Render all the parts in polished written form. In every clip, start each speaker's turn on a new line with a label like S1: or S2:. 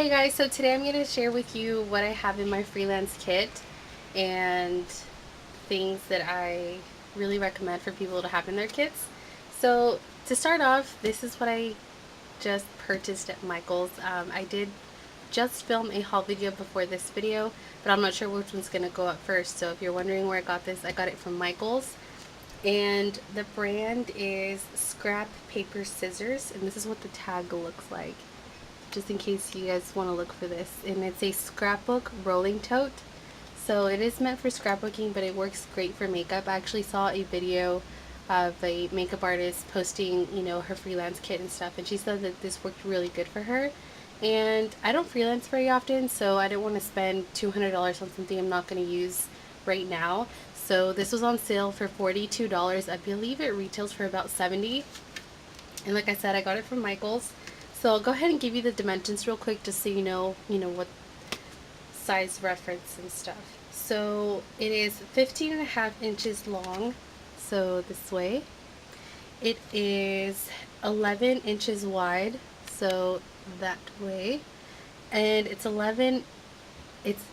S1: Hey guys, so today I'm going to share with you what I have in my freelance kit and things that I really recommend for people to have in their kits. So to start off, this is what I just purchased at Michael's. I did just film a haul video before this video, but I'm not sure which one's going to go up first. So if you're wondering where I got this, I got it from Michael's. And the brand is Scrap Paper Scissors, and this is what the tag looks like, just in case you guys want to look for this. And it's a scrapbook rolling tote. So it is meant for scrapbooking, but it works great for makeup. I actually saw a video of a makeup artist posting, her freelance kit and stuff, and she said that this worked really good for her. And I don't freelance very often, so I didn't want to spend $200 on something I'm not going to use right now. So this was on sale for $42. I believe it retails for about $70. And like I said, I got it from Michael's. So I'll go ahead and give you the dimensions real quick just so you know what size reference and stuff. So it is 15.5 inches long, so this way. It is 11 inches wide, so that way. And it's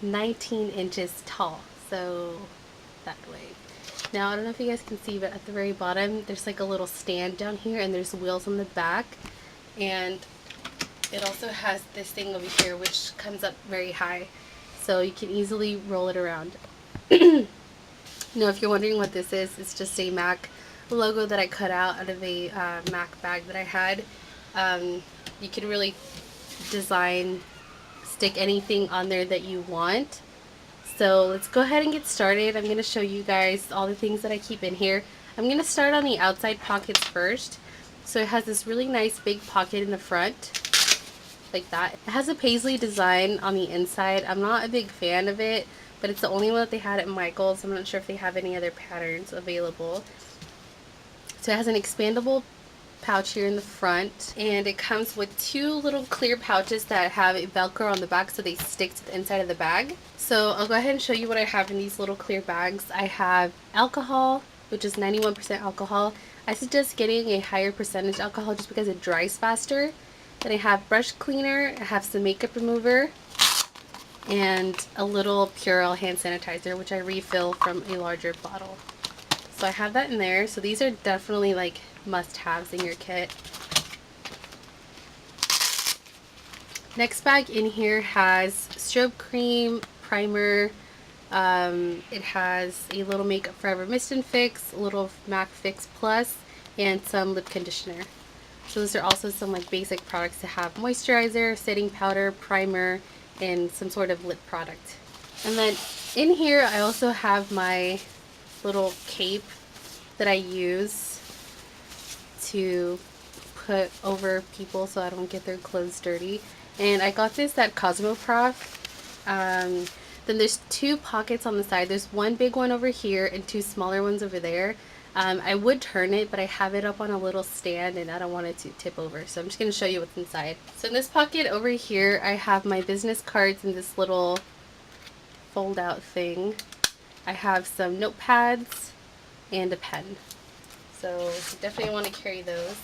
S1: 19 inches tall, so that way. Now I don't know if you guys can see, but at the very bottom there's like a little stand down here, and there's wheels on the back, and it also has this thing over here which comes up very high, so you can easily roll it around. Now if you're wondering what this is, it's just a Mac logo that I cut out of a Mac bag that I had. You can really stick anything on there that you want. So let's go ahead and get started. I'm going to show you guys all the things that I keep in here. I'm going to start on the outside pockets first. So it has this really nice big pocket in the front, like that. It has a paisley design on the inside. I'm not a big fan of it, but it's the only one that they had at Michael's. I'm not sure if they have any other patterns available. So it has an expandable pouch here in the front, and it comes with two little clear pouches that have a Velcro on the back so they stick to the inside of the bag. So I'll go ahead and show you what I have in these little clear bags. I have alcohol, which is 91% alcohol. I suggest getting a higher percentage alcohol just because it dries faster. Then I have brush cleaner, I have some makeup remover, and a little Purell hand sanitizer, which I refill from a larger bottle. So I have that in there. So these are definitely like must-haves in your kit. Next bag in here has strobe cream, primer, it has a little Makeup Forever Mist and Fix, a little MAC Fix Plus, and some lip conditioner. So those are also some like basic products to have: moisturizer, setting powder, primer, and some sort of lip product. And then in here I also have my little cape that I use to put over people so I don't get their clothes dirty. And I got this at Cosmoprof. Then there's two pockets on the side. There's one big one over here and two smaller ones over there. I would turn it, but I have it up on a little stand and I don't want it to tip over. So I'm just going to show you what's inside. So in this pocket over here, I have my business cards in this little fold out thing. I have some notepads and a pen. So you definitely want to carry those.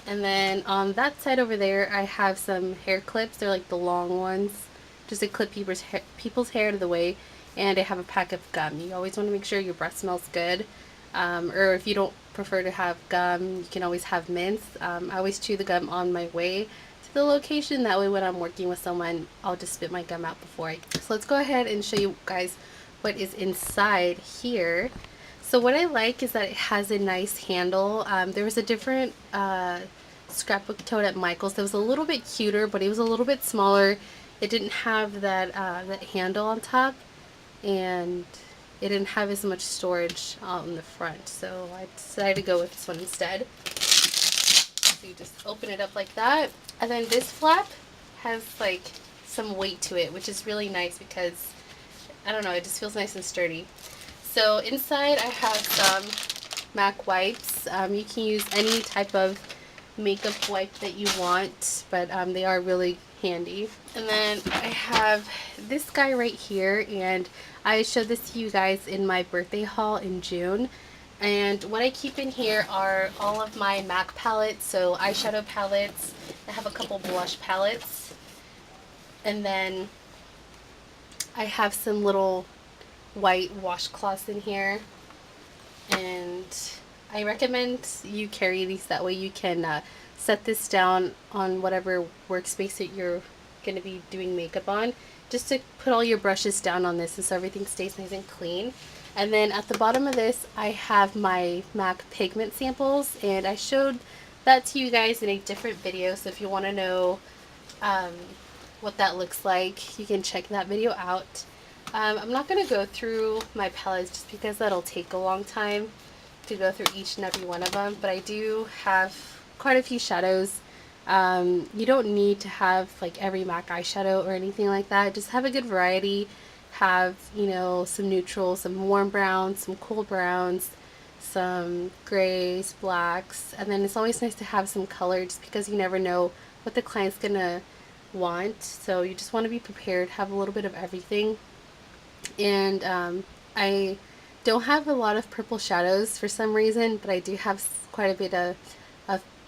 S1: And then on that side over there, I have some hair clips. They're like the long ones, just to clip people's hair out of the way. And I have a pack of gum. You always want to make sure your breath smells good. Or if you don't prefer to have gum, you can always have mints. I always chew the gum on my way to the location. That way when I'm working with someone, I'll just spit my gum out before I... So let's go ahead and show you guys what is inside here. So what I like is that it has a nice handle. There was a different scrapbook tote at Michael's that was a little bit cuter, but it was a little bit smaller. It didn't have that handle on top, and it didn't have as much storage on the front. So I decided to go with this one instead. So you just open it up like that, and then this flap has like some weight to it, which is really nice because, I don't know, it just feels nice and sturdy. So inside I have some MAC wipes. You can use any type of makeup wipe that you want, but they are really handy. And then I have this guy right here, and I showed this to you guys in my birthday haul in June. And what I keep in here are all of my MAC palettes, so eyeshadow palettes. I have a couple blush palettes. And then I have some little white washcloths in here. And I recommend you carry these, that way you can set this down on whatever workspace that you're going to be doing makeup on, just to put all your brushes down on this and so everything stays nice and clean. And then at the bottom of this I have my MAC pigment samples, and I showed that to you guys in a different video, so if you want to know what that looks like, you can check that video out. I'm not going to go through my palettes just because that'll take a long time to go through each and every one of them, but I do have quite a few shadows. You don't need to have like every MAC eyeshadow or anything like that. Just have a good variety. Have, you know, some neutrals, some warm browns, some cool browns, some grays, blacks, and then it's always nice to have some color just because you never know what the client's gonna want. So you just want to be prepared, have a little bit of everything. And I don't have a lot of purple shadows for some reason, but I do have quite a bit of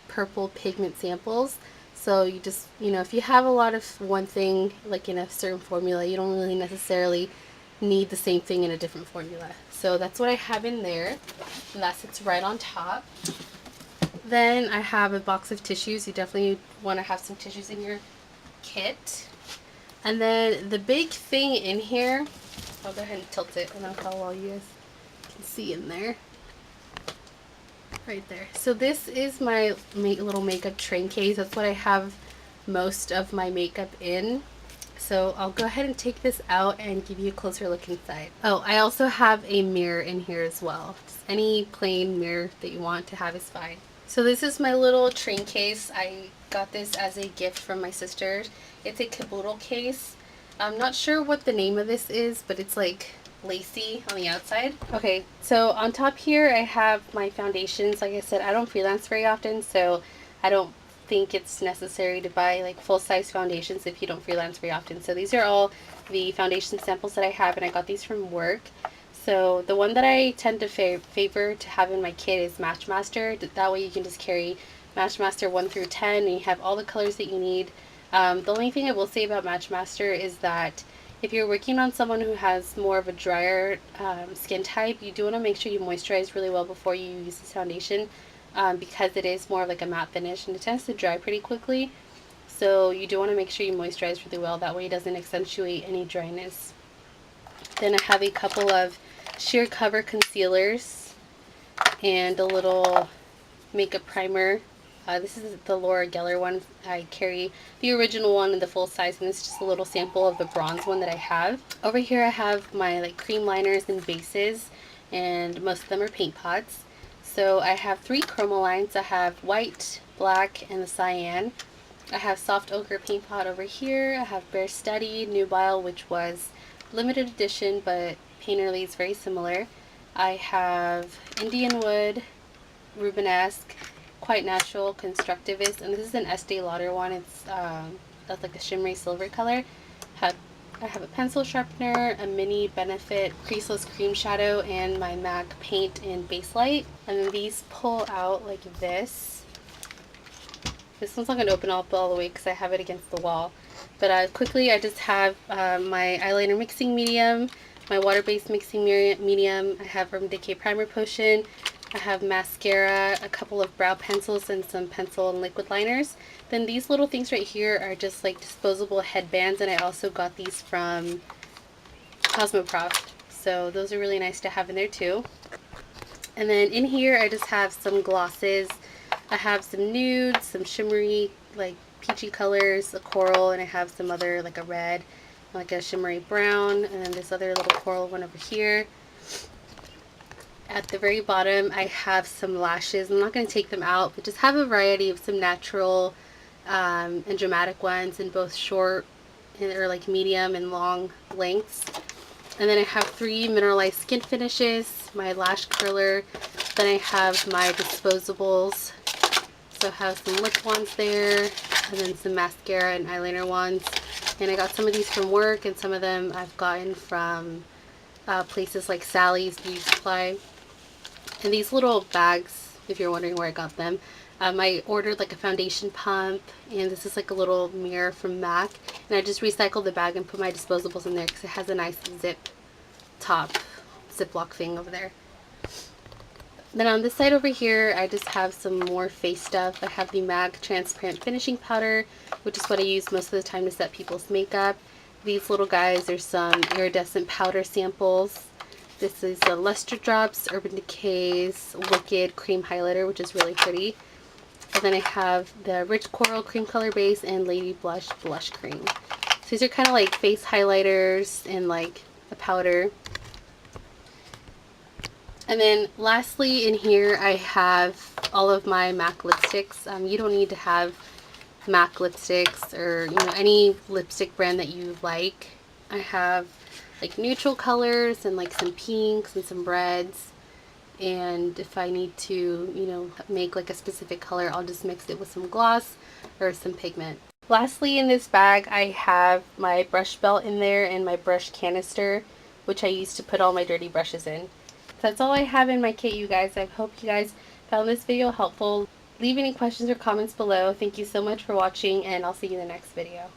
S1: purple pigment samples. So you just, you know, if you have a lot of one thing, like in a certain formula, you don't really necessarily need the same thing in a different formula. So that's what I have in there, and that sits right on top. Then I have a box of tissues. You definitely want to have some tissues in your kit. And then the big thing in here, I'll go ahead and tilt it and I'll how well you guys can see in there. Right there. So this is my little makeup train case. That's what I have most of my makeup in. So I'll go ahead and take this out and give you a closer look inside. Oh, I also have a mirror in here as well. Just any plain mirror that you want to have is fine. So this is my little train case. I got this as a gift from my sister. It's a caboodle case. I'm not sure what the name of this is, but it's like lacy on the outside. Okay, so on top here I have my foundations. Like I said, I don't freelance very often, so I don't think it's necessary to buy like full-size foundations if you don't freelance very often. So these are all the foundation samples that I have, and I got these from work. So the one that I tend to favor to have in my kit is Matchmaster. That way you can just carry Matchmaster 1 through 10 and you have all the colors that you need. The only thing I will say about Matchmaster is that if you're working on someone who has more of a drier skin type, you do want to make sure you moisturize really well before you use this foundation, because it is more of like a matte finish and it tends to dry pretty quickly. So you do want to make sure you moisturize really well, that way it doesn't accentuate any dryness. Then I have a couple of sheer cover concealers and a little makeup primer. This is the Laura Geller one. I carry the original one in the full size, and it's just a little sample of the bronze one that I have. Over here I have my like cream liners and bases, and most of them are paint pots. So I have 3 chroma lines. I have white, black, and the cyan. I have soft ochre paint pot over here. I have Bare Steady Nubile, which was limited edition, but painterly is very similar. I have Indian Wood, Rubenesque, Quite Natural, Constructivist, and this is an Estee Lauder one. It's that's like a shimmery silver color. I have a pencil sharpener, a mini Benefit creaseless cream shadow, and my MAC paint in Base Light. And then these pull out like this. This one's not going to open up all the way because I have it against the wall. But quickly, I just have my eyeliner mixing medium, my water-based mixing medium. I have Urban Decay Primer Potion. I have mascara, a couple of brow pencils, and some pencil and liquid liners. Then these little things right here are just like disposable headbands, and I also got these from Cosmoprof. So those are really nice to have in there too. And then in here I just have some glosses. I have some nudes, some shimmery like peachy colors, a coral, and I have some other like a red, like a shimmery brown, and then this other little coral one over here. At the very bottom I have some lashes. I'm not going to take them out, but just have a variety of some natural and dramatic ones in both short or like medium and long lengths. And then I have 3 mineralized skin finishes, my lash curler, then I have my disposables. So I have some lip ones there, and then some mascara and eyeliner ones. And I got some of these from work, and some of them I've gotten from places like Sally's Beauty Supply. And these little bags, if you're wondering where I got them, I ordered like a foundation pump, and this is like a little mirror from MAC, and I just recycled the bag and put my disposables in there because it has a nice ziplock thing over there. Then on this side over here, I just have some more face stuff. I have the MAC transparent finishing powder, which is what I use most of the time to set people's makeup. These little guys are some iridescent powder samples. This is the Luster Drops Urban Decay's Wicked Cream Highlighter, which is really pretty. And then I have the Rich Coral Cream Color Base and Lady Blush Blush Cream. So these are kind of like face highlighters and like a powder. And then lastly in here I have all of my MAC lipsticks. You don't need to have MAC lipsticks or any lipstick brand that you like. I have like neutral colors and like some pinks and some reds. And if I need to, make like a specific color, I'll just mix it with some gloss or some pigment. Lastly, in this bag, I have my brush belt in there and my brush canister, which I use to put all my dirty brushes in. So that's all I have in my kit, you guys. I hope you guys found this video helpful. Leave any questions or comments below. Thank you so much for watching, and I'll see you in the next video.